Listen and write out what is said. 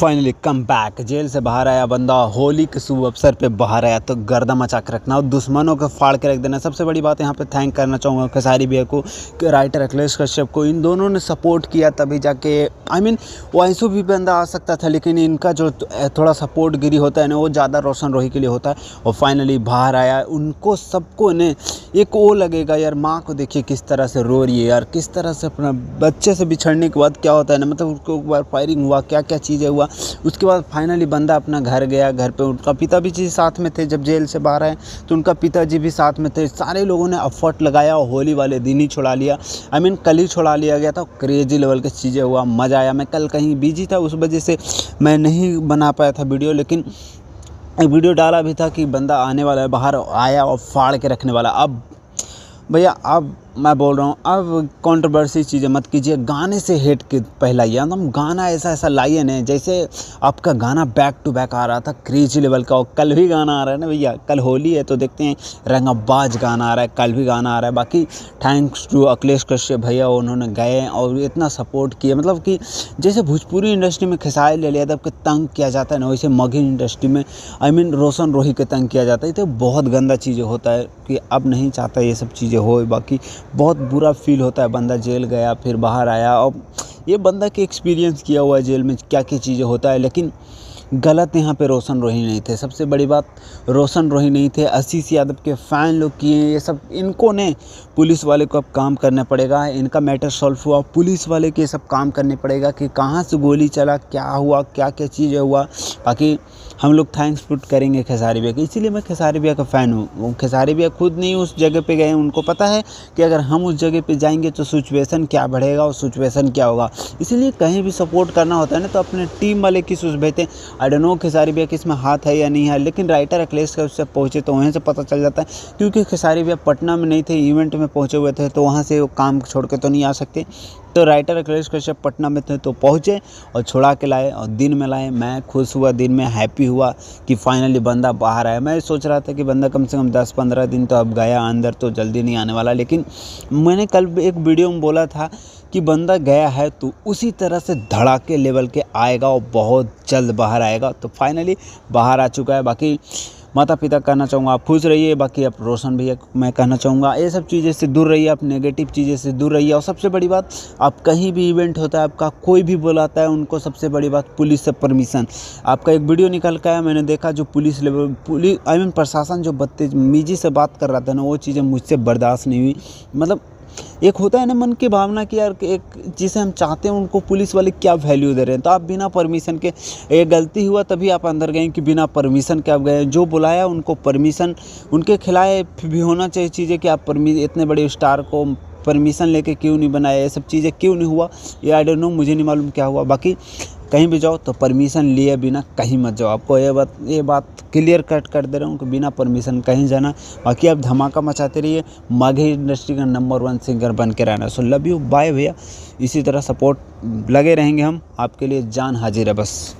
Finally come back. Jail से बाहर आया बंदा, होली के शुभ अवसर पे बाहर आया तो गर्दा मचा के रखना और दुश्मनों को फाड़ के रख देना। सबसे बड़ी बात यहाँ पे थैंक करना चाहूँगा खेसारी भैया को, राइटर अखिलेश कश्यप को। इन दोनों ने सपोर्ट किया तभी जाके वैसे भी बंदा आ सकता था, लेकिन इनका जो थोड़ा सपोर्ट गिरी होता है ना, वो ज़्यादा रोशन रोही के लिए होता है। और फाइनली बाहर आया, उनको सबको ने एक वो लगेगा यार, माँ को देखिए किस तरह से रो रही है यार, किस तरह से अपना बच्चे से बिछड़ने के बाद क्या होता है ना, मतलब उसको एक बार फायरिंग हुआ, क्या क्या चीज़ें हुआ। उसके बाद फाइनली बंदा अपना घर गया। घर पे उनका पिता भी जी साथ में थे, जब जेल से बाहर आए तो उनका पिताजी भी साथ में थे। सारे लोगों ने एफर्ट लगाया और होली वाले दिन ही छुड़ा लिया। कल ही छुड़ा लिया गया था। क्रेजी लेवल की चीज़ें हुआ, मज़ा आया। मैं कल कहीं बिजी था, उस वजह से मैं नहीं बना पाया था वीडियो, लेकिन एक वीडियो डाला भी था कि बंदा आने वाला है, बाहर आया और फाड़ के रखने वाला। अब भैया, अब मैं बोल रहा हूँ, अब कंट्रोवर्सी चीज़ें मत कीजिए। गाने से हेट के पहलाइए, हम गाना ऐसा लाइए नहीं जैसे आपका गाना बैक टू बैक आ रहा था क्रेजी लेवल का। और कल भी गाना आ रहा है ना भैया, कल होली है तो देखते हैं रंगाबाज गाना आ रहा है, कल भी गाना आ रहा है। बाकी थैंक्स टू अखिलेश कश्यप भैया, उन्होंने गए और इतना सपोर्ट किया। मतलब कि जैसे भोजपुरी इंडस्ट्री में खेसारी लाल यादव के तंग किया जाता है ना, वैसे मगही इंडस्ट्री में रोशन रोही के तंग किया जाता है। तो बहुत गंदा चीज़ें होता है कि अब नहीं चाहता ये सब चीज़ें हो। बाकी बहुत बुरा फील होता है। बंदा जेल गया, फिर बाहर आया, और ये बंदा के एक्सपीरियंस किया हुआ है जेल में क्या क्या चीज़ें होता है। लेकिन गलत यहाँ पे रोशन रोही नहीं थे। सबसे बड़ी बात, रोशन रोही नहीं थे, आशीष यादव के फ़ैन लोग किए ये सब। इनको ने पुलिस वाले को अब काम करना पड़ेगा। इनका मैटर सॉल्व हुआ, पुलिस वाले के सब काम करने पड़ेगा कि कहाँ से गोली चला, क्या हुआ, क्या क्या चीज़ें हुआ। बाकी हम लोग थैंक्स पुट करेंगे खेसारी भैया की, इसीलिए मैं खेसारी भैया का फ़ैन हूँ। खेसारी भैया खुद नहीं उस जगह पे गए, उनको पता है कि अगर हम उस जगह पे जाएंगे तो सिचुएशन क्या बढ़ेगा और सिचुएशन क्या होगा। इसीलिए कहीं भी सपोर्ट करना होता है ना, तो अपने टीम वाले किस उस भेजते हैं। आई डोंट नो खेसारी भैया किस में हाथ है या नहीं है, लेकिन राइटर अखिलेश का उससे पहुँचे तो वहीं से पता चल जाता है। क्योंकि खेसारी भैया पटना में नहीं थे, इवेंट में पहुँचे हुए थे, तो वहाँ से वो काम छोड़ के तो नहीं आ सकते। तो राइटर अखिलेश कश्यप पटना में थे तो पहुँचे और छुड़ा के लाए और दिन में लाए। मैं खुश हुआ, दिन में हैप्पी हुआ कि फाइनली बंदा बाहर आया। मैं सोच रहा था कि बंदा कम से कम 10-15 दिन तो अब गया अंदर, तो जल्दी नहीं आने वाला। लेकिन मैंने कल एक वीडियो में बोला था कि बंदा गया है तो उसी तरह से धड़ाके लेवल के आएगा और बहुत जल्द बाहर आएगा। तो फाइनली बाहर आ चुका है। बाकी माता पिता कहना चाहूँगा आप खुश रहिए। बाकी आप रोशन भैया मैं कहना चाहूँगा ये सब चीज़ें से दूर रहिए, आप नेगेटिव चीज़ें से दूर रहिए। और सबसे बड़ी बात, आप कहीं भी इवेंट होता है आपका, कोई भी बुलाता है उनको सबसे बड़ी बात पुलिस से परमिशन। आपका एक वीडियो निकल के आया, मैंने देखा जो पुलिस प्रशासन जो बदतमीजी से बात कर रहा था ना, वो चीज़ें मुझसे बर्दाश्त नहीं हुई। मतलब एक होता है ना मन की भावना कि यार एक जिसे हम चाहते हैं उनको पुलिस वाले क्या वैल्यू दे रहे हैं। तो आप बिना परमिशन के, ये गलती हुआ तभी आप अंदर गए कि बिना परमिशन के आप गए। जो बुलाया उनको परमिशन उनके खिलाफ भी होना चाहिए चीज़ें कि आप इतने बड़े स्टार को परमिशन लेके क्यों नहीं बनाया, ये सब चीज़ें क्यों नहीं हुआ, ये आई डोंट नो, मुझे नहीं मालूम क्या हुआ। बाकी कहीं भी जाओ तो परमिशन लिए बिना कहीं मत जाओ। आपको ये बात क्लियर कट कर दे रहा हूँ कि बिना परमिशन कहीं जाना। बाकी आप धमाका मचाते रहिए, मगही इंडस्ट्री का नंबर 1 सिंगर बन के रहना। सो लव यू, बाय भैया। इसी तरह सपोर्ट लगे रहेंगे हम आपके लिए, जान हाजिर है बस।